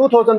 2000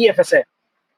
EFSA,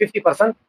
50%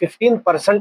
15%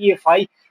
EFI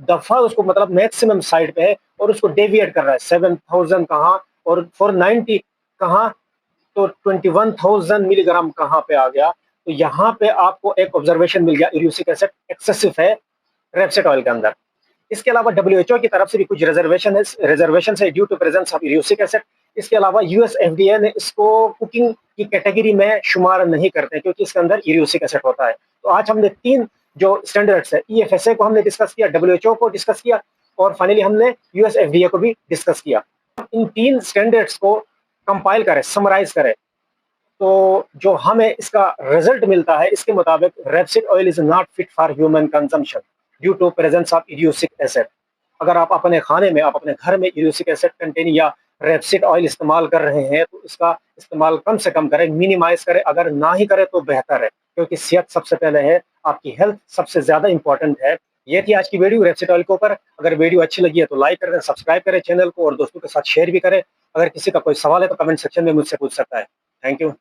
दफा उसको मतलब मैक्सिमम साइड पे है और उसको डेविएट कर रहा है, 7000 कहाँ और 490 कहाँ, तो 21,000 मिलीग्राम कहाँ पे आ गया। तो यहाँ पे आपको एक ऑब्जर्वेशन मिल गया, यूरिक एसिड एक्सेसिव है रेपसेड ऑयल के अंदर। इसके अलावा डब्ल्यूएचओ की तरफ से भी कुछ रिजर्वेशन है due to presence of uric acid. इसके अलावा यूएस एफडीए ने इसको कुकिंग की कैटेगरी में शुमार नहीं करते क्योंकि इसके अंदर यूरिक एसिड होता है। तो आज हमने 3 जो स्टैंडर्ड्स है, ईएफएसए को हमने डिस्कस किया, डब्ल्यूएचओ को डिस्कस किया और फाइनली हमने यूएस एफडीए को भी डिस्कस किया। इन 3 स्टैंडर्ड्स को कंपाइल करें, समराइज करें, तो जो हमें इसका रिजल्ट मिलता है इसके मुताबिक rapeseed oil is not fit for human consumption due to presence of uric acid. अगर आप अपने खाने में, आप अपने घर में यूरिक एसिड कंटेन या रेपसीड ऑयल इस्तेमाल कर रहे हैं तो इसका इस्तेमाल कम से कम करें, मिनिमाइज करें। अगर ना ही करें तो बेहतर है क्योंकि सेहत सबसे पहले है, आपकी हेल्थ सबसे ज्यादा इंपॉर्टेंट है। ये थी आज की वीडियो रेपसीड ऑयल के ऊपर। अगर वीडियो अच्छी लगी है तो लाइक करें, सब्सक्राइब करें चैनल को और दोस्तों के साथ शेयर भी करें। अगर किसी का कोई सवाल है तो कमेंट सेक्शन में मुझसे पूछ सकता है। Thank you.